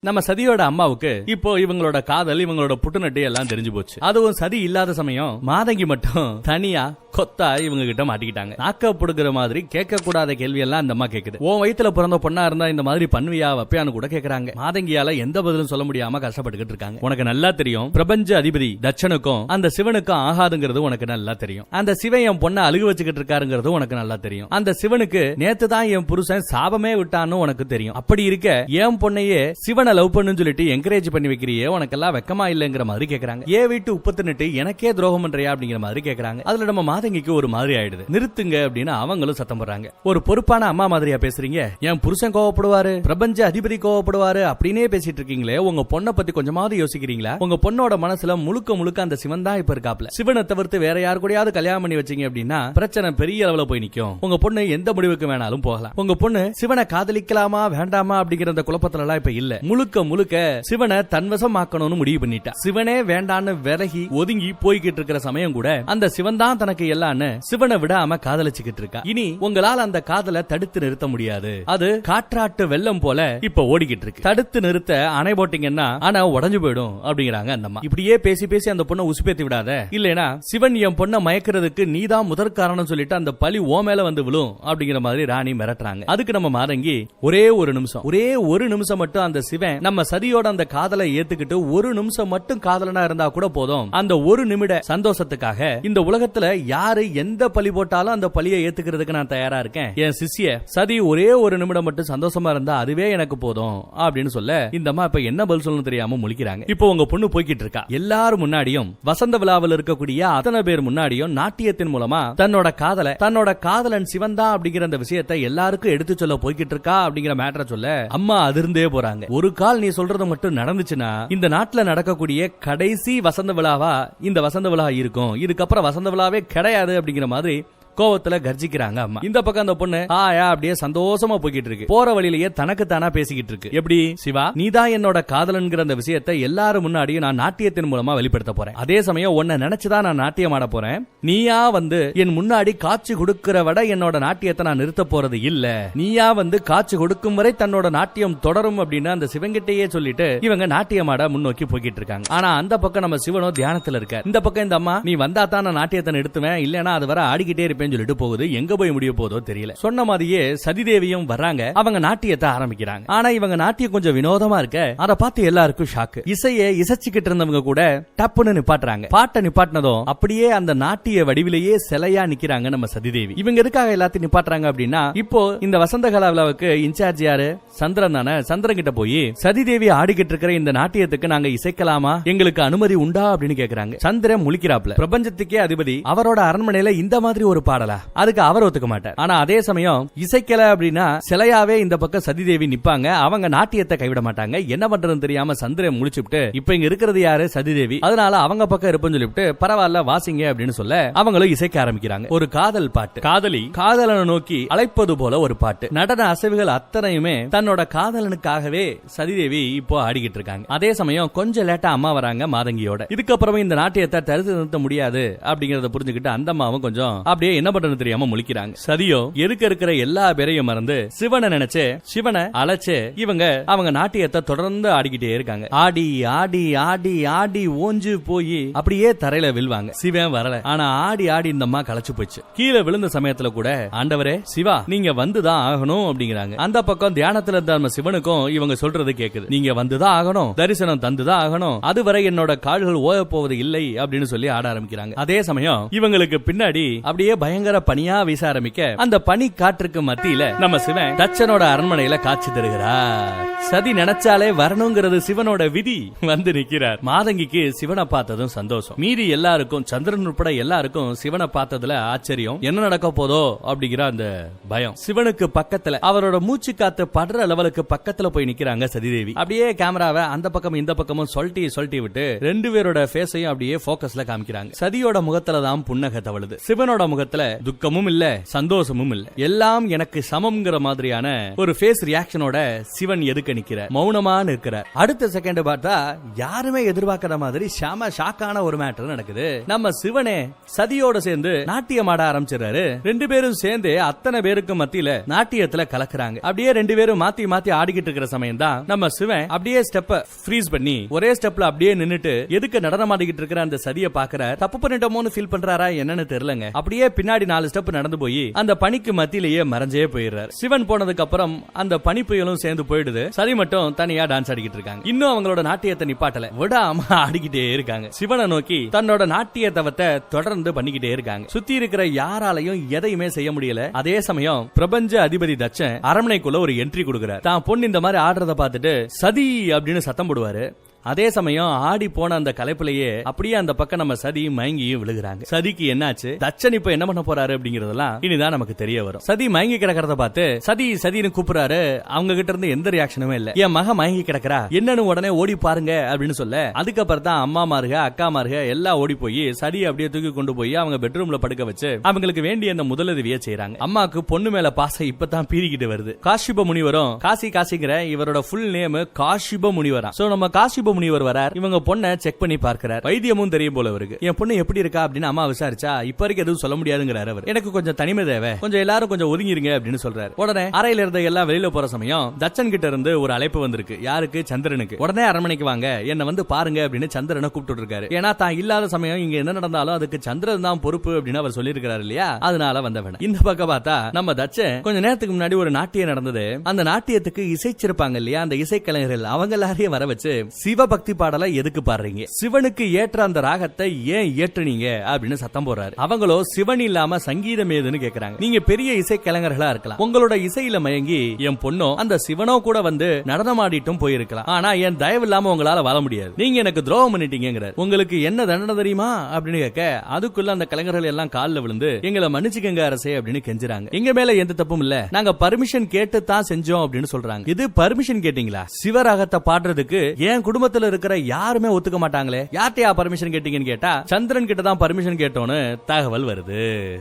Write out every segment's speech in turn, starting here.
நம்ம சதியோட அம்மாவுக்கு இப்போ இவங்களோட காதல் இவங்களோட புட்டுநட்டு எல்லாம் தெரிஞ்சு போச்சு. அதுவும் சதி இல்லாத சமயம் மாதங்கி மட்டும் தனியா கொத்தா இவங்க கிட்ட மாட்டிக்கிட்டாங்க. நாக்க புடுக்கிற மாதிரி கேட்க கூடாத கேள்வி எல்லாம் இந்த அம்மா கேக்குது. உன் வயித்துல பிறந்த பொண்ணா இருந்தா இந்த மாதிரி பண்ணுவியா வப்பியான்னு கூட கேக்குறாங்க. மாதங்கியால எந்த பதிலும் சொல்ல முடியாம கஷ்டப்பட்டுக்கிட்டு இருக்காங்க. உனக்கு நல்லா தெரியும் பிரபஞ்ச அதிபதி தட்சனுக்கும் அந்த சிவனுக்கும் ஆகாதுங்கிறது உனக்கு நல்லா தெரியும். அந்த சிவன் என் பொண்ணை அழுகு வச்சுக்கிட்டு இருக்காருங்கிறது உனக்கு நல்லா தெரியும். அந்த சிவனுக்கு நேத்து தான் என் புருஷன் சாபமே விட்டான்னு உனக்கு தெரியும். அப்படி இருக்க என் பொண்ணையே சிவனை லவ் பண்ணுன்னு சொல்லிட்டு என்கரேஜ் பண்ணி வைக்கிறியே உனக்கெல்லாம் வெக்கமா இல்லங்கிற மாதிரி கேக்குறாங்க. ஏன் வீட்டு உப்பத்துனுட்டு எனக்கே துரோகம் பண்றியா அப்படிங்கிற மாதிரி கேக்குறாங்க. அதுல நம்ம மாதங்கிக்கு ஒரு மாதிரி ஆயிடுது. நிறுத்துங்க அப்படின்னு அவங்களும் சத்தம் போடுறாங்க. ஒரு பொறுப்பான அம்மா மாதிரியா பேசுறீங்க? என் புருஷன் கோவப்படுவாரு, பிரபஞ்ச அதிபதி கோவப்படுவாரு அப்படின்னே பேசிட்டு இருக்கீங்களே, உங்க பொண்ணை பத்தி கொஞ்சமாவது யோசிக்கிறீங்களா? உங்க பொண்ணோட மனசுல முழுக்க முழுக்க அந்த சிவன் தான் இப்ப இருக்காப்ல. சிவனை தவிர்த்து வேற யாரு கூடயாவது கல்யாணம் பண்ணி வச்சீங்க அப்படின்னா பிரச்சனை பெரிய அளவுல போய் நிக்கும். உங்க பொண்ணு எந்த முடிவுக்கு வேணாலும் போகலாம். உங்க பொண்ணு சிவனை காதலிக்கலாமா வேண்டாமா அப்படிங்கிற அந்த குழப்பத்துல எல்லாம் இப்ப இல்ல. முழுக்க முழுக்க சிவனை தன்வசம் ஆக்கணும்னு முடிவு பண்ணிட்டா. சிவனே வேண்டான்னு விலகி ஒதுங்கி போய்கிட்டு இருக்கிற சமயம் கூட அந்த சிவன் தான் தனக்கு எல்லான்னு சிவனை விடாம காதலிச்சுக்கிட்டு இருக்கா. இனி உங்களால அந்த காதலை தடுத்து நிறுத்த முடியாது. அது காற்றாட்டு வெள்ளம் போல இப்ப ஓடிக்கிட்டு இருக்கு. தடுத்து நிறுத்த அணை போட்டீங்கன்னா ஆனா உடஞ்சு போயிடும் அப்படிங்கிறாங்க அந்த அம்மா. இப்படியே பேசி பேசி அந்த பொண்ணை உசுப்பேத்தி விடாத, இல்லனா சிவன் என் பொண்ணை மயக்கிறதுக்கு நீதான் முதற் காரணம் சொல்லிட்டு அந்த பழி ஓ மேல வந்து விழும் அப்படிங்கிற மாதிரி ராணி மிரட்டுறாங்க. அதுக்கு நம்ம மாதங்கி ஒரே ஒரு நிமிஷம் மட்டும் அந்த சிவன் நம்ம சதியோட அந்த காதலை ஏத்துக்கிட்டு ஒரு நிமிஷம் மட்டும் காதலனா இருந்தா கூட போதும். அந்த ஒரு நிமிட சந்தோஷத்துக்காக இந்த உலகத்துல யாரு எந்த பழி போட்டாலும் அந்த பழியை ஏத்துக்கிறதுக்கு நான் தயாரா இருக்கேன். என் சிஷ்ய சதி ஒரே ஒரு நிமிடம் மட்டும் சந்தோஷமா இருந்தா அதுவே எனக்கு போதும் அப்படின்னு சொல்ல இந்த அம்மா இப்ப என்ன பதில் சொல்லணும் தெரியாம முழிக்கிறாங்க. இப்போ உங்க பொண்ணு போய்கிட்டு இருக்கா. எல்லாரும் முன்னாடியும் வசந்த விழாவில் இருக்கக்கூடிய அத்தனை பேர் முன்னாடியும் நாட்டியத்தின் மூலமா தன்னோட காதலன் சிவன் தான் அப்படிங்கிற அந்த விஷயத்தை எல்லாருக்கும் எடுத்து சொல்ல போய்கிட்டு இருக்கா அப்படிங்கிற மேட்டரை சொல்ல அம்மா அதிர்ந்தே போறாங்க. ஒரு கால் நீ சொல்றது மட்டும் நடந்துச்சுன்னா இந்த நாட்டுல நடக்கக்கூடிய கடைசி வசந்த விழாவா இந்த வசந்த விழா இருக்கும். இதுக்கப்புறம் வசந்த விழாவே கிடையாது அப்படிங்கிற மாதிரி கோவத்துல கர்ஜிக்கிறாங்க அம்மா. இந்த பக்கம் அந்த பொண்ணு அப்படியே சந்தோஷமா போய்கிட்டு இருக்கு. போற வழியிலேயே தனக்கு தானா பேசிக்கிட்டு இருக்கு. எப்படி சிவா நீதான் என்னோட காதலன்கிற அந்த விஷயத்தை எல்லாரும் முன்னாடியும் நான் நாட்டியத்தின் மூலமா வெளிப்படுத்த போறேன். அதே சமயம் உன்னை நினைச்சுதான் நான் நாட்டியம் ஆட போறேன். நீயா வந்து என் முன்னாடி காட்சி கொடுக்கிற விட என்னோட நாட்டியத்தை நான் நிறுத்த போறது இல்ல. நீயா வந்து காட்சி கொடுக்கும் வரை தன்னோட நாட்டியம் தொடரும் அப்படின்னு அந்த சிவங்கிட்டையே சொல்லிட்டு இவங்க நாட்டியம் ஆட முன்னோக்கி போய்கிட்டு இருக்காங்க. ஆனா அந்த பக்கம் நம்ம சிவனோ தியானத்துல இருக்க. இந்த பக்கம் இந்த அம்மா நீ வந்தா தான் நான் நாட்டியத்தை நிறுத்துவேன், இல்லனா அது வர ஆடிக்கிட்டே இருப்பேன் சொல்லிட்டு போகுது. எங்க போய் முடிய போதோ தெரியல. சொன்ன மாதிரியே சதிதேவியும் வர்றாங்க. அவங்க நாட்டியத்தை ஆரம்பிக்கிறாங்க. ஆனா இவங்க நாட்டியம் கொஞ்சம் வினோதமா இருக்க. அதை பார்த்து எல்லாருக்கும் ஷாக்கு. இசையை இசைச்சுக்கிட்டு இருந்தவங்க கூட டப்புன்னு நிப்பாட்டுறாங்க. பாட்டை நிப்பாட்டினதும் அப்படியே அந்த நாட்டிய வடிவிலேயே சிலையா நிக்கிறாங்க நம்ம சதிதேவி. இவங்க எதுக்காக எல்லாத்தையும் நிப்பாட்டுறாங்க அப்படின்னா இப்போ இந்த வசந்த கலா விழாவுக்கு இன்சார்ஜ் யாரு? சந்திரன் தானே. சந்திரன் கிட்ட போய் சதிதேவி ஆடிக்கிட்டு இருக்கிற இந்த நாட்டியத்துக்கு நாங்க இசைக்கலாமா, எங்களுக்கு அனுமதி உண்டா அப்படின்னு கேக்குறாங்க. சந்திரன் முழிக்கிறாப்ல. பிரபஞ்சத்துக்கே அதிபதி அவரோட அரண்மனையில இந்த மாதிரி ஒரு பாடலா? அதுக்கு அவர் ஒத்துக்க மாட்டார். ஆனா அதே சமயம் இசைக்கல அப்படின்னா சிலையாவே இந்த பக்கம் சதிதேவி நிப்பாங்க. அவங்க நாட்டியத்தை கைவிட மாட்டாங்க. என்ன பண்றதுன்னு தெரியாம சந்திரன் முடிச்சுட்டு இப்ப இங்க இருக்கிறது யாரு? சதிதேவி. அதனால அவங்க பக்கம் இருப்பேன்னு சொல்லிட்டு பரவாயில்ல வாசிங்க அப்படின்னு சொல்ல அவங்களும் இசைக்க ஆரம்பிக்கிறாங்க. ஒரு காதல் பாட்டு. காதலி காதலனை நோக்கி அழைப்பது போல ஒரு பாட்டு. நடன அசைவுகள் அத்தனையுமே தன்னோட காதலனுக்காகவே சதிதேவி இப்போ ஆடிக்கிட்டு இருக்காங்க. அதே சமயம் கொஞ்சம் லேட்டா அம்மா வராங்க மாதங்கியோட. இதுக்கப்புறமே இந்த நாட்டியத்தை தடுத்து நிறுத்த முடியாது அப்படிங்கறத புரிஞ்சுக்கிட்டு அந்த அம்மாவும் கொஞ்சம் அப்படியே என்ன பண்றது தெரியாம முழிக்கிறாங்க. சதியோ எதுக்கு இருக்கிற எல்லா பேரையும் மறந்து சிவனை நினைச்சு சிவனை அழைச்சு இவங்க அவங்க நாட்டியத்தை தொடர்ந்து ஆடிக்கிட்டே இருக்காங்க. ஆடி ஆடி ஆடி ஆடி ஓஞ்சு போய் அப்படியே தரையில விழுவாங்க. சிவன் வரல. ஆனா ஆடி ஆடி இந்த அம்மா களைச்சு போச்சு. கீழே விழுந்த சமயத்துல கூட ஆண்டவரே சிவா நீங்க வந்துதான் ஆகணும் அப்படிங்கிறாங்க. அந்த பக்கம் தியானத்துல இருந்த நம்ம சிவனுக்கும் இவங்க சொல்றது கேக்குது. நீங்க வந்துதான் ஆகணும், தரிசனம் தந்துதான் ஆகணும், அதுவரை என்னோட கால்கள் ஓய போவது இல்லை அப்படின்னு சொல்லி ஆட ஆரம்பிக்கிறாங்க. அதே சமயம் இவங்களுக்கு பின்னாடி அப்படியே பயங்கர பனியா வீச ஆரம்பிக்க அந்த பனி காற்றுக்கு மத்தியில நம்ம சிவன் தட்சனோட அரண்மனையில காட்சி தருகிறார். சதி நினைச்சாலே வரணுங்கிறது சிவனோட விதி. வந்து நிக்கிறார். மாதங்கிக்கு சிவனை பார்த்ததும் சந்தோஷம். மீதி எல்லாருக்கும் சந்திரன் உட்பட எல்லாருக்கும் சிவனை பார்த்ததுல ஆச்சரியம். என்ன நடக்க போதோ அப்படிங்கிற அந்த பயம். சிவனுக்கு பக்கத்துல அவரோட மூச்சு காத்து படுற லெவலுக்கு பக்கத்துல போய் நிக்கிறாங்க சதிதேவி. அப்படியே கேமராவை அந்த பக்கம் இந்த பக்கமும் சொல்லிட்டு விட்டு ரெண்டு பேரோட ஃபேஸையும் அப்படியே போக்கஸ்ல காமிக்கிறாங்க. சதியோட முகத்துல தான் புன்னகை தவழுது. சிவனோட முகத்துல துக்கமும் இல்ல, சந்தோஷமும் இல்ல, எல்லாம் எனக்கு சமம்ங்கிற மாதிரியான ஒரு ஃபேஸ் ரியாக்ஷனோட சிவன் எதுக்க நிக்கிற, மௌனமா நிற்கிறார். அடுத்த செகண்ட் பார்த்தா யாருமே எதிர்பார்க்கிற மாதிரி ஷாம ஷாக்கான ஒரு மேட்டர் நடக்குது. நம்ம சிவனே சதியோட சேர்ந்து நாட்டியம் ஆட ஆரம்பிச்சிடறாரு. ரெண்டு பேரும் சேர்ந்து அத்தனை பேருக்கு மத்தியில நாட்டியத்துல கலக்குறாங்க. அப்படியே ரெண்டு பேரும் மாத்தி மாத்தி ஆடிக்கிட்டு இருக்கிற சமயம் தான் நம்ம சிவன் அப்படியே ஸ்டெப்ப ஃப்ரீஸ் பண்ணி ஒரே ஸ்டெப்ல அப்படியே நின்னுட்டு எதுக்கு நடனம் ஆடிக்கிட்டு இருக்கிற அந்த சதியை பாக்குற, தப்பு பண்ணிட்டோமோன்னு ஃபீல் பண்றாரா என்னன்னு தெரியலங்க. அப்படியே பின்னாடி 4 ஸ்டெப் நடந்து போய் அந்த பனிக்கு மத்தியிலேயே மறைஞ்சே போயிடுறாரு. சிவன் போனதுக்கு அப்புறம் அந்த பனி புயலும் சேர்ந்து போயிடுது. சதி மட்டும் தனியா டான்ஸ் ஆடிக்கிட்டு இருக்காங்க. இன்னும் அவங்களோட நாட்டியத்தை நிப்பாட்டல, விடாம ஆடிக்கிட்டே இருக்காங்க. சிவனை நோக்கி தன்னோட நாட்டிய தவத்தை தொடர்ந்து பண்ணிக்கிட்டே இருக்காங்க. சுத்தி இருக்கிற யாராலையும் எதையுமே செய்ய முடியல. அதே சமயம் பிரபஞ்ச அதிபதி தட்சன் அரண்மனைக்குள்ள ஒரு என்ட்ரி கொடுக்கிறார். தான் பொண்ணு இந்த மாதிரி ஆடுறத பார்த்துட்டு சதி அப்படின்னு சத்தம் போடுவாரு. அதே சமயம் ஆடி போன அந்த கலைப்பிலேயே அப்படியே அந்த பக்கம் நம்ம சதி மயங்கியும் விழுகிறாங்க. சதிக்கு என்னாச்சு, தச்சன் இப்ப என்ன பண்ண போறாரு அப்படிங்கறதெல்லாம் இனிதான் நமக்கு தெரிய வரும். சதி மயங்கி கிடக்கிறத பார்த்து சதி சதின்னு கூப்பிடுறாரு. அவங்க கிட்ட இருந்து எந்த ரியாக்ஷனுமே இல்ல. என் மக மயங்கி கிடக்கிறா, என்னன்னு உடனே ஓடி பாருங்க அப்படின்னு சொல்ல, அதுக்கப்புறம் தான் அம்மாமாருக அக்காமாருக எல்லாம் ஓடி போய் சதி அப்படியே தூக்கி கொண்டு போய் அவங்க பெட்ரூம்ல படுக்க வச்சு அவங்களுக்கு வேண்டிய அந்த முதலுதவியை செய்யறாங்க. அம்மாக்கு பொண்ணு மேல பாசம் இப்பதான் பீறிக்கிட்டு வருது. காஷிப முனிவரும் காசிங்கிற இவரோட ஃபுல் நேம் காஷிப முனிவரா. சோ நம்ம காஷிப முனிவர் வரார். இவங்க பொண்ணை செக் பண்ணி பார்க்கிறார். வைத்தியமும் தெரியும் போல இருக்கு. என் பொண்ணு எப்படி இருக்கா அப்படின்னு அம்மா விசாரிச்சா இப்ப வரைக்கும் எதுவும் சொல்ல முடியாதுங்கிறார் அவர். எனக்கு கொஞ்சம் தனிமை தேவை, கொஞ்சம் எல்லாரும் கொஞ்சம் ஒதுங்கிருங்க அப்படின்னு சொல்றாரு. உடனே அறையில இருந்த எல்லாம் வெளியில போற சமயம் தச்சன் கிட்ட இருந்து ஒரு அழைப்பு வந்திருக்கு. யாருக்கு? சந்திரனுக்கு. உடனே அரண்மனைக்கு வாங்க, என்ன வந்து பாருங்க அப்படின்னு சந்திரனை கூப்பிட்டு இருக்காரு. ஏன்னா தான் இல்லாத சமயம் இங்க என்ன நடந்தாலும் அதுக்கு சந்திரன் தான் பொறுப்பு அப்படின்னு அவர் சொல்லியிருக்காரு இல்லையா, அதனால வந்தவன். இந்த பக்கம் பார்த்தா நம்ம தச்சன் கொஞ்ச நேரத்துக்கு முன்னாடி ஒரு நாட்டியம் நடந்தது. அந்த நாட்டியத்துக்கு இசைச்சிருப்பாங்க இல்லையா, அந்த இசைக்கலைஞர்கள் அவங்க எல்லாரையும் வர வச்சு சிவபக்தி பாடலை எதுக்கு பாடுறீங்க, சிவனுக்கு ஏற்ற அந்த ராகத்தை ஏன் ஏற்றுனீங்க அப்படின்னு சத்தம் போடுறாரு. அவங்களோ சிவன் இல்லாம சங்கீதம் ஏதுன்னு கேக்குறாங்க. நீங்க பெரிய இசை கலைஞர்களா இருக்கலாம், உங்களோட இசையில மயங்கி என் பொண்ணோ அந்த சிவனோ கூட வந்து நடனமாடிட்டும் போயிருக்கலாம். ஆனா என் தயவு இல்லாம உங்களால வாழ முடியாது, நீங்க எனக்கு துரோகம் பண்ணிட்டீங்கிறார். உங்களுக்கு என்ன தண்டனை தெரியுமா அப்படின்னு கேட்க, அதுக்குள்ள அந்த கலைஞர்கள் எல்லாம் காலில் விழுந்து எங்களை மன்னிச்சுக்கங்க அரசே அப்படின்னு கெஞ்சுறாங்க. எங்க மேல எந்த தப்பும் இல்ல, நாங்க பர்மிஷன் கேட்டு தான் செஞ்சோம் அப்படின்னு சொல்றாங்க. இது பர்மிஷன் கேட்டீங்களா? சிவராகத்தை பாடுறதுக்கு என் குடும்பத்துல இருக்கிற யாருமே ஒத்துக்க மாட்டாங்களே, யார்கிட்டயா பர்மிஷன் கேட்டீங்கன்னு கேட்டா சந்திரன் கிட்ட தான் பர்மிஷன் கேட்டோன்னு தகவல் வருது.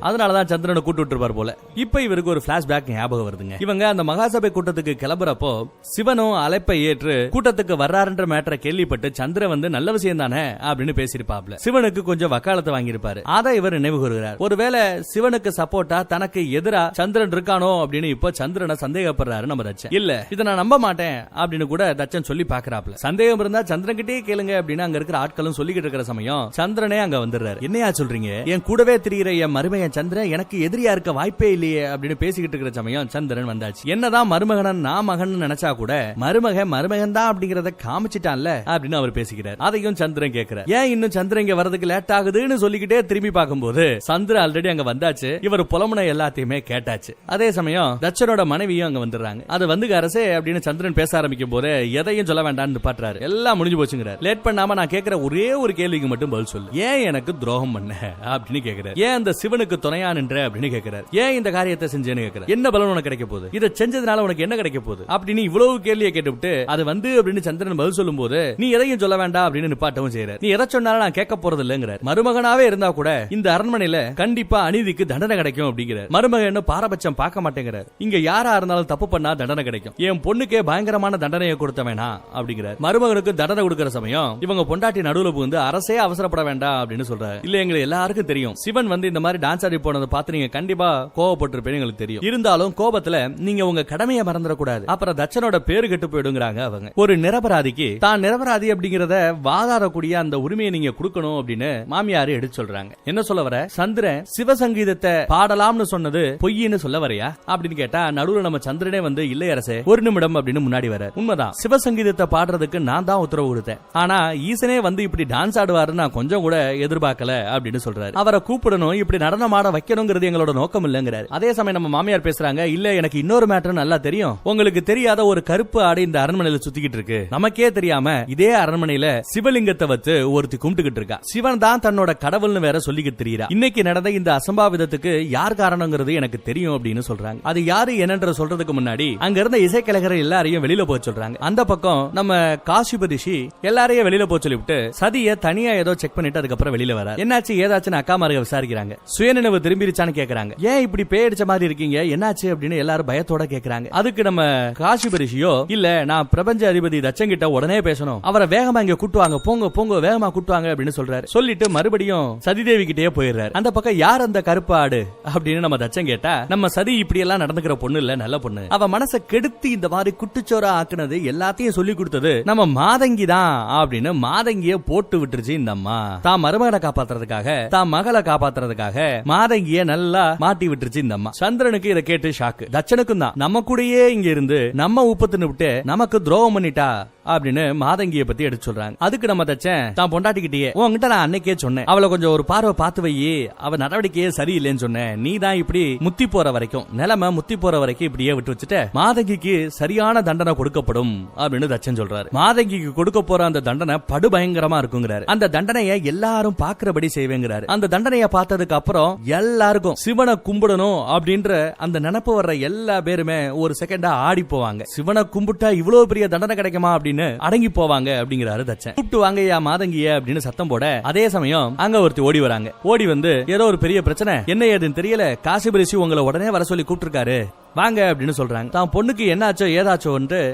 அதனாலதான் சந்திரனை கூட்டு விட்டுருப்பார் போல. இப்ப இவருக்கு ஒரு பிளாஷ்பேக் ஞாபகம் வருதுங்க. இவங்க அந்த மகாசபை கூட்டத்துக்கு கிளம்புறப்போ சிவனும் அழைப்பை ஏற்று கூட்டத்துக்கு வர்றாருன்ற மேட்டரை கேள்விப்பட்டு சந்திரன் வந்து நல்ல விஷயம் தானே அப்படின்னு பேசிருப்பாப்ல. சிவனுக்கு கொஞ்சம் வக்காலத்தை வாங்கியிருப்பாரு. அதை இவர் நினைவு கூறுகிறார். ஒருவேளை சிவனுக்கு சப்போர்ட்டா தனக்கு எதிரா சந்திரன் இருக்கானோ அப்படின்னு இப்ப சந்திரனை சந்தேகப்படுறாரு நம்ம தச்சன். இல்ல இதை நான் நம்ப மாட்டேன் அப்படின்னு கூட தச்சன் சொல்லி பாக்குறாப்ல. சந்தேகம் இருந்தா சந்திரன் கிட்டே கேளுங்க அப்படின்னு அங்க இருக்கிற ஆட்களும் சொல்லிக்கிட்டு இருக்கிற சமயம் சந்திரனே அங்க வந்துடுறாரு. என்னையா சொல்றீங்க, என் கூடவே திரிகிற என் மருமகன் சந்திரன் எனக்கு எதிரியா இருக்க வாய்ப்பே இல்லையே அப்படின்னு பேசிக்கிட்டு இருக்கிற சமயம் சந்திரன் வந்தாச்சு. என்னதான் மருமகன் நான் மகன் நினைச்சா கூட மருமகன் தான் அப்படிங்கறத காமிச்சிட்டான்ல அப்படின்னு அவர் பேசிக்கிறார். அதையும் சந்திரன் கேட்கிறார். ஏன் இன்னும் சந்திரன் இங்க வரதுக்கு லேட் ஆகுதுன்னு சொல்லிக்கிட்டே திரும்பி பார்க்கும்போது சந்திரன் ஆல்ரெடி அங்க வந்தாச்சு. இவர் புலமுனை எல்லாத்தையுமே கேட்டாச்சு. அதே சமயம் தச்சனோட மனைவியும் அங்க வந்துடுறாங்க. அது வந்து அரசே அப்படின்னு சந்திரன் பேச ஆரம்பிக்கும் போது எதையும் சொல்ல வேண்டாம்னு பாட்டுறாரு. எல்லாம் முடிஞ்சு போச்சுங்கிறார். லேட் பண்ணாம நான் கேட்கிற ஒரே ஒரு கேள்விக்கு மட்டும் பதில் சொல்லு, ஏன் எனக்கு துரோகம் பண்ண அப்படின்னு கேட்கிறார். ஏன் அந்த சிவனுக்கு துணையா நின்ற அப்படின்னு கேட்கிறார். ஏன் இந்த காரியத்தை செஞ்சேன்னு கேட்கிறார். என்ன பலன் உனக்கு கிடைக்க போகுது, இதை செஞ்சதுனால உனக்கு என்ன கிடைக்க போகுது அப்படின்னு இவ்வளவு கேள்வியை கேட்டுவிட்டு அது வந்து அப்படின்னு சந்திரன் பதில் சொல்லும் போது நீ எதையும் சொல்ல வேண்டாம் அப்படின்னு நிப்பாட்டவும் செய்யறார். நீ எதை சொன்னாலும் நான் கேட்க போறது இல்லங்கிறார். மருமகனாவே இருந்தா கூட இந்த அரண்மனையில கண்டிப்பா அநீதிக்கு தண்டனை கிடைக்கும் அப்படிங்கிறார். மருமகன் பாரபட்சம் பார்க்க மாட்டேங்கிறார். இங்க யாரா இருந்தாலும் தப்பு பண்ணா தண்டனை கிடைக்கும், என் பொண்ணுக்கே பயங்கரமான தண்டனையை கொடுத்த வேணா அப்படிங்கிறார். மருமகனுக்கு தண்டனை கொடுக்கிற சமயம் இவங்க பொண்டாட்டி நடுவுல புகுந்து அரசே அவசரப்பட வேண்டாம் அப்படின்னு சொல்றாரு. இல்ல எங்களுக்கு எல்லாருக்கும் தெரியும் சிவன் வந்து இந்த மாதிரி டான்ஸ் ஆடி போனதை பார்த்து நீங்க கண்டிப்பா கோவப்பட்டிருப்பேன்னு எங்களுக்கு தெரியும். இருந்தாலும் கோபத்துல நீங்க உங்க கடமையை மறந்துடக்கூடாது, அப்புறம் தச்சனோட பேரு கெட்டு போயிடுங்கிறாங்க அவங்க. ஒரு நிரபராதிக்கு தான் நிரபராதி அப்படிங்கறத வாதாடக்கூடிய அந்த உரிமையை நீங்க கொடுக்கணும் அப்படின்னு மாமியாரு எடுத்து சொல்றாங்க. என்ன சொல்ல வர, சந்திரன் சிவசங்கீதத்தை பாடலாம்னு சொன்னது பொய்ன்னு சொல்ல வரையா அப்படின்னு கேட்டா நடுவுல நம்ம சந்திரனே வந்து இல்லை அரசே ஒரு நிமிடம் அப்படின்னு முன்னாடி வர. உண்மைதான், சிவசங்கீதத்தை பாடுறதுக்கு நான் தான் உத்தரவு கொடுத்தேன். ஆனா ஈசனே வந்து இப்படி டான்ஸ் ஆடுவாரு நான் கொஞ்சம் கூட எதிர்பார்க்கல அப்படின்னு சொல்றாரு. அவரை கூப்பிடணும், இப்படி நடனம் ஆட வைக்கணுங்கிறது எங்களோட நோக்கம் இல்லங்கிறாரு. அதே சமயம் நம்ம மாமியார் பேசுறாங்க, இல்ல எனக்கு இன்னொரு மேட்டர் நல்லா தெரியும், உங்களுக்கு தெரியாத ஒரு கருப்பு ஆடை இந்த அரண்மனையில சுத்திக்கிட்டு இருக்கு, நமக்கே தெரியாம இதே அரண்மனையில சிவலிங்கத்தை வச்சு ஒருத்தி கும்பிட்டுக்கிட்டு இருக்கா, சிவன் தான் தன்னோட கடவுள்னு வேற சொல்லிக்கிட்டு தெரியுறா. இன்னைக்கு நடந்த இந்த அசம்பாவிதத்துக்கு யார் காரணங்கிறது எனக்கு தெரியும் அப்படின்னு சொல்றாங்க. அது யாரு என்னன்ற சொல்றதுக்கு முன்னாடி அங்க இருந்த இசைக்கலைஞர்கள் எல்லாரையும் வெளியில போக சொல்றாங்க. அந்த பக்கம் நம்ம காசிபதி ரிஷி எல்லாரையும் வெளியில போக சொல்லிவிட்டு சதியை தனியா ஏதோ செக் பண்ணிட்டு அதுக்கப்புறம் வெளியில வர. என்னாச்சு ஏதாச்சுன்னு அக்காமார்க விசாரிக்கிறாங்க. சுயநினைவு திரும்பிருச்சான்னு கேக்குறாங்க. ஏன் இப்படி பேயடிச்ச மாதிரி இருக்கீங்க, என்னாச்சு அப்படின்னு எல்லாரும் பயத்தோட கேக்குறாங்க. அதுக்கு நம்ம காசிப ரிஷியோ, இல்ல நான் பிரபஞ்ச அதிபதி தச்சங்கிட்ட உடனே பேசணும், அவரை வேகமா இங்க கூட்டுவாங்க, போங்க போங்க வேகமா கூட்டுவாங்க அப்படின்னு சொல்றாரு. சொல்லிட்டு மறுபடியும் சதிதேவி கிட்டே போயிடுறாரு. அந்த பக்கம் யார் அந்த கருப்பு ஆடு அப்படின்னு நம்ம தச்சன் கேட்டா, நம்ம சதி இப்படி எல்லாம் நடந்துக்கிற பொண்ணு இல்ல, நல்ல பொண்ணு. அவ மனசை கெடுத்து இந்த மாதிரி குட்டுச்சோரா ஆக்குனது எல்லாத்தையும் சொல்லி கொடுத்தது நம்ம மாதங்கி தான் அப்படின்னு மாதங்கிய போட்டு விட்டுருச்சு இந்த அம்மா. தான் மருமகனை காப்பாத்துறதுக்காக, தான் மகளை காப்பாத்துறதுக்காக மாதங்கிய நல்லா மாட்டி விட்டுருச்சு இந்த அம்மா. சந்திரனுக்கு இதை கேட்டு ஷாக்கு. தச்சனுக்கும் தான், நம்ம கூடயே இங்க இருந்து நம்ம உப்பத்துன்னு விட்டு நமக்கு துரோகம் பண்ணிட்டா அப்படின்னு மாதங்கிய பத்தி எடுத்து சொல்றாங்க. அதுக்கு நம்ம தச்சன் தான் பொண்டாட்டிக்கிட்டே, உன்கிட்ட நான் அன்னைக்கே சொன்னேன், அவளை கொஞ்சம் ஒரு பார்வை பார்த்து வை, அவ நடவடிக்கையே சரியில்லைன்னு சொன்னேன், நீ தான் இப்படி முத்தி போற வரைக்கும், நிலைமை முத்தி போற வரைக்கும் இப்படியே விட்டு வச்சுட்ட, மாதங்கிக்கு சரியான தண்டனை கொடுக்கப்படும் அப்படின்னு தச்சன் சொல்றாரு. மாதங்கிக்கு கொடுக்க போற அந்த தண்டனை படு பயங்கரமா இருக்குங்கிறாரு. அந்த தண்டனையை எல்லாரும் பாக்குறபடி செய்வேங்கிறாரு. அந்த தண்டனையை பார்த்ததுக்கு அப்புறம் எல்லாருக்கும் சிவனை கும்பிடணும் அப்படின்ற அந்த நினைப்பு வர்ற எல்லா பேருமே ஒரு செகண்டா ஆடி போவாங்க. சிவனை கும்பிட்டா இவ்வளவு பெரிய தண்டனை கிடைக்குமா அப்படின்னு அடங்கி போவாங்க அப்படிங்கிறாரு தச்சன். கூப்பிட்டு வாங்கய்யா மாதங்கிய அப்படின்னு சத்தம் போட, அதே சமயம் அங்க ஒருத்தி ஓடி வராங்க. ஓடி வந்து ஏதோ ஒரு பெரிய பிரச்சனை, என்ன ஏதுன்னு தெரியல, காசிப ரிஷி உங்களை உடனே வர சொல்லி கூப்பிட்டு வாங்க அப்படின்னு சொல்றாங்க. தான் பொண்ணுக்கு என்னாச்சோ ஏதாச்சோ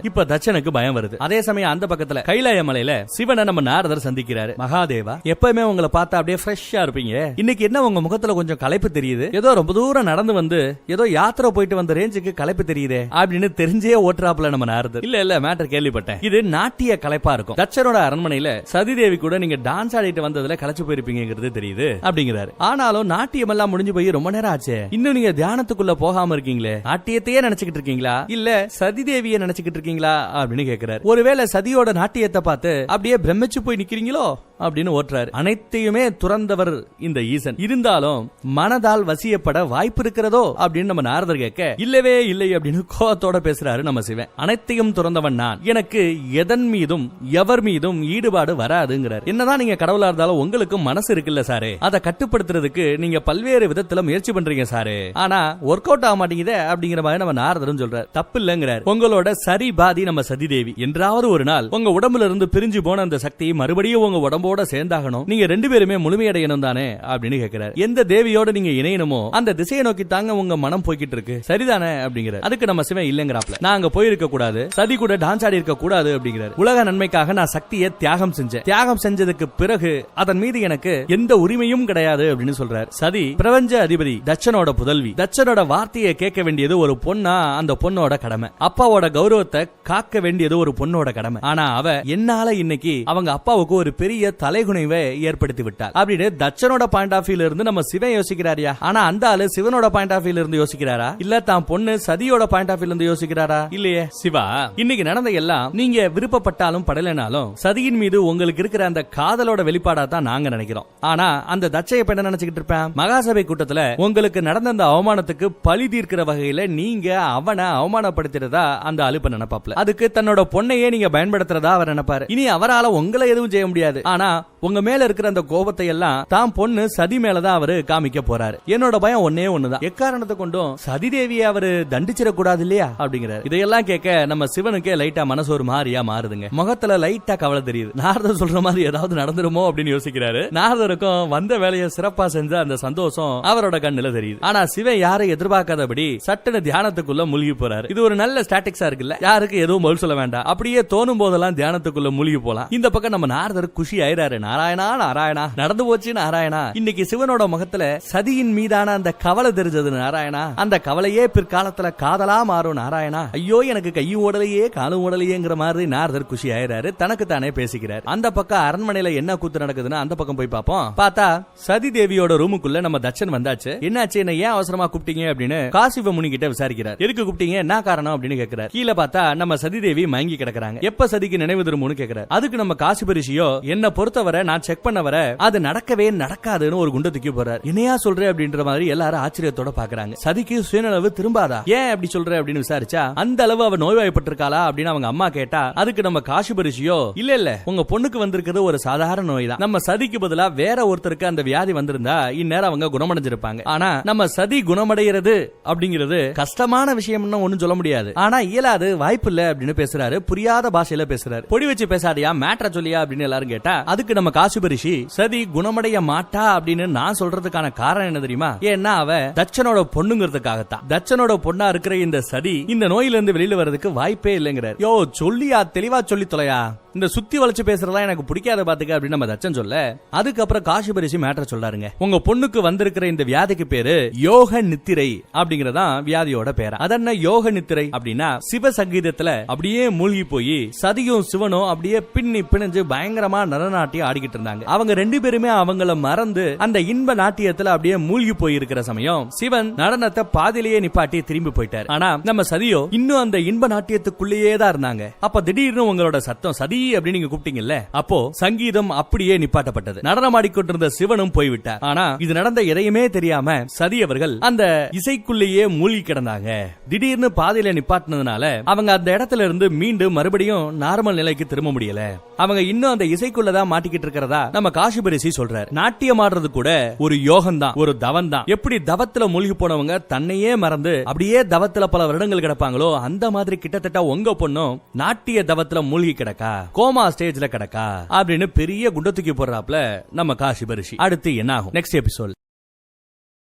இப்ப தச்சனுக்கு பயம் வருது. அதே சமயம் அந்த பக்கத்துல கைலாய மலையில சிவனை நம்ம நாரதர் சந்திக்கிறாரு. மகாதேவா, எப்பவுமே உங்களை பார்த்தா அப்படியே ஃப்ரெஷ்ஷா இருப்பீங்க, இன்னைக்கு என்ன உங்க முகத்துல கொஞ்சம் களைப்பு தெரியுது, ஏதோ ரொம்ப தூரம் நடந்து வந்து ஏதோ யாத்திரை போயிட்டு வந்த ரேஞ்சுக்கு களைப்பு தெரியுதே அப்படின்னு தெரிஞ்சே ஓட்டுறாப்புல நம்ம நாரதர். இல்ல மேட்டர் கேள்விப்பட்டேன், இது நாட்டிய களைப்பா இருக்கும், தச்சனோட அரண்மனையில சதிதேவி கூட நீங்க டான்ஸ் ஆடிட்டு வந்ததுல களைச்சு போயிருப்பீங்கிறது தெரியுது அப்படிங்கிறாரு. ஆனாலும் நாட்டியம் எல்லாம் முடிஞ்சு போய் ரொம்ப நேரம் ஆச்சு, இன்னும் நீங்க தியானத்துக்குள்ள போகாம இருக்கீங்களே, நாட்டியத்தையே நினைச்சுக்கிட்டு இருக்கீங்களா இல்ல சதிதேவியை நினைச்சுக்கிட்டு இருக்கீங்களா அப்படின்னு கேக்குறாரு. ஒருவேளை சதியோட நாட்டியத்தை பார்த்து அப்படியே பிரமிச்சு போய் நிக்கிறீங்களோ அப்படின்னு ஓட்டுறாரு. அனைத்தையுமே துறந்தவர் இந்த ஈசன், இருந்தாலும் மனதால் வசியப்பட வாய்ப்பு இருக்கிறதோ அப்படின்னு நம்ம நாரதர் கேட்க, இல்லவே இல்லை அப்படின்னு கோவத்தோட பேசுறாரு நம்ம சிவன். அனைத்தையும் துறந்தவன் நான், எனக்கு எதன் மீதும் எவர் மீதும் ஈடுபாடு வராதுங்கிறார். என்னதான் நீங்க கடவுளா இருந்தாலும் உங்களுக்கு மனசு இருக்குல்ல சாரு, அதை கட்டுப்படுத்துறதுக்கு நீங்க பல்வேறு விதத்துல முயற்சி பண்றீங்க சாரு, ஆனா ஒர்க் அவுட் ஆக மாட்டேங்குதே அப்படிங்கிற மாதிரி நம்ம நாரதரும் சொல்றாரு. தப்பு இல்லங்கிறார். உங்களோட சரி பாதி நம்ம சதிதேவி, என்றாவது ஒரு நாள் உங்க உடம்புல இருந்து பிரிஞ்சு போன அந்த சக்தியை மறுபடியும் உங்க உடம்போட சேர்ந்தாகணும், நீங்க ரெண்டு பேருமே முழுமையடையணும் தானே அப்படின்னு கேட்கிறார். எந்த தேவியோட நீங்க இணையணுமோ அந்த திசையை நோக்கி தாங்க உங்க மனம் போய்கிட்டு இருக்கு, சரிதானே அப்படிங்கிறார். அதுக்கு நம்ம சிவன் இல்லங்கிறாப்ல, நான் அங்க போயிருக்க கூடாது, சதி கூட டான்ஸ் ஆடி இருக்க கூடாது அப்படிங்கிறார். உலக நன்மைக்காக நான் சக்தியை தியாகம் செஞ்சேன், தியாகம் செஞ்சதுக்கு பிறகு அதன் மீது எனக்கு எந்த உரிமையும் கிடையாது அப்படின்னு சொல்றார். சதி பிரபஞ்ச அதிபதி தச்சனோட புதல்வி, தச்சனோட வார்த்தையை கேட்க வேண்டியது ஒரு பொண்ணா அந்த பொண்ணோட கடமை, அப்பாவோட கௌரவத்தை காக்க வேண்டியது ஒரு பொண்ணோட கடமை. ஆனா அவ என்னால இன்னைக்கு அவங்க அப்பாவுக்கு ஒரு பெரிய தலைகுனைவை ஏற்படுத்தி விட்டார் அப்படின்னு தச்சனோட பாயிண்ட் ஆஃப் வியூல இருந்து நம்ம சிவன் யோசிக்கிறாரியா. ஆனா அந்த ஆளு சிவனோட பாயிண்ட் ஆஃப் வியூல இருந்து யோசிக்கிறாரா, இல்ல தான் பொண்ணு சதியோட பாயிண்ட் ஆஃப் வியூல இருந்து யோசிக்கிறாரா? இல்லையே. சிவா, இன்னைக்கு நடந்த எல்லாம் நீங்க விருப்பப்பட்டாலும் படலைனாலும் சதியின் மீது உங்களுக்கு இருக்கிற அந்த காதலோட வெளிப்பாடா தான் நாங்க நினைக்கிறோம். ஆனா அந்த தச்சைய என்ன நினைச்சுக்கிட்டு இருப்பேன், மகாசபை கூட்டத்துல உங்களுக்கு நடந்த அந்த அவமானத்துக்கு பழி தீர்க்கிற வகையில நீங்க அவனை அவமானப்படுத்துறதா அந்த அலுப்ப நினைப்பாப்ல, அதுக்கு தன்னோட பொண்ணையே நீங்க பயன்படுத்துறதா அவர் நினைப்பாரு. இனி அவரால உங்களை எதுவும் செய்ய முடியாது, ஆனா உங்க மேல இருக்கிற அந்த கோபத்தை எல்லாம் தான் பொண்ணு சதி மேலதான் அவரு காமிக்க போறாரு. என்னோட பயம் ஒன்னே ஒண்ணுதான், எக்காரணத்தை கொண்டும் சதி தேவியை அவரு தண்டிச்சிட கூடாது இல்லையா அப்படிங்கிறாரு. இதையெல்லாம் கேட்க நம்ம சிவனுக்கே லைட்டா மனசு ஒரு மாதிரியா மாறுதுங்க, முகத்துல லைட்டா கவலை தெரியுது. நாரதர் சொல்ற மாதிரி ஏதாவது நடந்துருமோ அப்படின்னு யோசிக்கிறாரு. நாரதருக்கும் வந்த வேலையை சிறப்பா செஞ்ச அந்த சந்தோஷம் அவரோட கண்ணுல தெரியுது. ஆனா சிவன் யாரை எதிர்பார்க்காதபடி சட்டன தியானத்துக்குள்ள மூழ்கி போறாரு. இது ஒரு நல்ல ஸ்டாட்டிக்ஸா இருக்குல்ல, யாருக்கு எதுவும் பதில் சொல்ல வேண்டாம், அப்படியே தோணும் போதெல்லாம் தியானத்துக்குள்ள மூழ்கி போலாம். இந்த பக்கம் நம்ம நாரதர் குஷி ஆயிராரு. நாராயணா நாராயணா, நடந்து போச்சு நாராயணா. இன்னைக்கு சிவனோட முகத்துல சதியின் மீதான அந்த கவலை தெரிஞ்சது நாராயணா, அந்த கவலையே பிற்காலத்துல காதலா மாறும் நாராயணா. ஐயோ எனக்கு கையும் ஓடலையே காலும் ஓடலையேங்கிற மாதிரி நாரதர் குஷி ஆயிராரு, தனக்கு தானே பேசிக்கிறார். அந்த பக்கம் அரண்மனையில என்ன கூத்து நடக்குதுன்னா அந்த பக்கம் போய் பாப்போம். பார்த்தா சதி தேவியோட ரூமுக்குள்ள நம்ம தச்சன் வந்தாச்சு. என்னாச்சு, என்ன ஏன் அவசரமா கூப்பிட்டீங்க அப்படின்னு காசிவ முனி கிட்ட விசாரிக்கிறார். எதுக்கு கூப்பிட்டீங்க, என்ன காரணம் அப்படின்னு கேக்குறாரு. கீழே பார்த்தா நம்ம சதி தேவி மயங்கி கிடக்குறாங்க. எப்ப சதிக்கு நினைவு திரும்பும்னு கேக்குறாரு. அதுக்கு நம்ம காசிப ரிஷியோ, என்ன பொறுத்தவரை நான் செக் பண்ண வர அது நடக்கவே நடக்காதுன்னு ஒரு குண்டை தூக்கி போறாரு. என்னையா சொல்ற அப்படின்ற மாதிரி எல்லாரும் ஆச்சரியத்தோட பாக்குறாங்க. சதிக்கு சுயநலவு திரும்பாதா, ஏன் அப்படி சொல்ற அப்படின்னு விசாரிச்சா, அந்த அளவு அவ நோய்வாய்ப்பட்டிருக்காளா அப்படின்னு அவங்க அம்மா கேட்டா, அதுக்கு நம்ம காசிபரிஷியோ, இல்ல உங்க பொண்ணுக்கு வந்திருக்கிறது ஒரு சாதாரண நோய் தான். நம்ம சதிக்கு பதிலா வேற ஒருத்தருக்கு அந்த வியாதி வந்திருந்தா இந்நேரம் அவங்க குணமடைஞ்சிருப்பாங்க. ஆனா நம்ம சதி குணமடைகிறது அப்படிங்கிறது கஷ்டமான விஷயம்னு ஒண்ணும் சொல்ல முடியாது. ஆனா இயலாது, வாய்ப்பு இல்ல அப்படின்னு பேசுறாரு. புரியாத பாஷையில பேசுறாரு. பொடி வச்சு பேசாதியா, மேட்ர சொல்லியா அப்படின்னு எல்லாரும் கேட்டா, அதுக்கு நம்ம காசிபரிஷி, சதி குணமடைய மாட்டா அப்படின்னு நான் சொல்றதுக்கான காரணம் என்ன தெரியுமா? ஏன்னா அவ தச்சனோட பொண்ணுங்கிறதுக்காகத்தான். தச்சனோட பொண்ணா இருக்கிற இந்த சதி இந்த நோயில இருந்து வெளியில வர்றதுக்கு வாய்ப்பே இல்லைங்கிறார். யோ சொல்லியா, தெளிவா சொல்லி தொலையா, இந்த சுத்தி வளைச்சு பேசுறதா எனக்கு பிடிக்காத பாத்துக்க அப்படின்னு நம்ம தச்சன் சொல்ல, அதுக்கப்புறம் காசிபரிஷி மேட்டர் சொல்றாருங்க. உங்க பொண்ணுக்கு வந்திருக்கிற இந்த வியாதிக்கு பேரு யோக நித்திரை அப்படிங்கறதா வியாதியோட பேரா. அதென்ன யோக நித்திரை அப்படின்னா, சிவ சங்கீதத்துல அப்படியே மூழ்கி போய் சதியும் சிவனும் அப்படியே பின்னி பிணைஞ்சு பயங்கரமா நரநாட்டியம் ஆடிக்கிட்டு இருந்தாங்க. அவங்க ரெண்டு பேருமே அவங்கள மறந்து அந்த இன்ப நாட்டியத்துல அப்படியே மூழ்கி போய் இருக்கிற சமயம் சிவன் நடனத்தை பாதிலேயே நிப்பாட்டி திரும்பி போயிட்டார். ஆனா நம்ம சதியோ இன்னும் அந்த இன்ப நாட்டியத்துக்குள்ளேயே தான் இருந்தாங்க. அப்ப திடீர்னு உங்களோட சத்தம் சதி அப்படின்னு நீங்க கூப்பிட்டீங்கல்ல, அப்போ சங்கீதம் அப்படியே நிப்பாட்டப்பட்டது. நடனமாடிக்கொண்டிருந்த சிவனும் போய்விட்டார். ஆனா இது நடந்த எதையுமே தெரியாம சதி அவர்கள் அந்த இசைக்குள்ளேயே மூழ்கி கிடந்தாங்க. திடீர்னு பாதையில நிப்பாட்டினதுனால அவங்க அந்த இடத்துல இருந்து மீண்டும் மறுபடியும் நார்மல் நிலைக்கு திரும்ப முடியல. அவங்க இன்னும் அந்த இசைக்குள்ளதான் மாட்டிக்கிட்டு இருக்கிறதா நம்ம காசிபரிஷி சொல்றாரு. நாட்டியம் ஆடுறது கூட ஒரு யோகம் தான், ஒரு தவம் தான். எப்படி தவத்துல மூழ்கி போனவங்க தன்னையே மறந்து அப்படியே தவத்துல பல வருடங்கள் கிடப்பாங்களோ, அந்த மாதிரி கிட்டத்தட்ட உங்க பொண்ணும் நாட்டிய தவத்துல மூழ்கி கிடக்கா, கோமா ஸ்டேஜ்ல கிடக்கா அப்படின்னு பெரிய குண்டை தூக்கி போடுறாப்ல நம்ம காசிபரிஷி. அடுத்து என்ன ஆகும் நெக்ஸ்ட் எபிசோட்.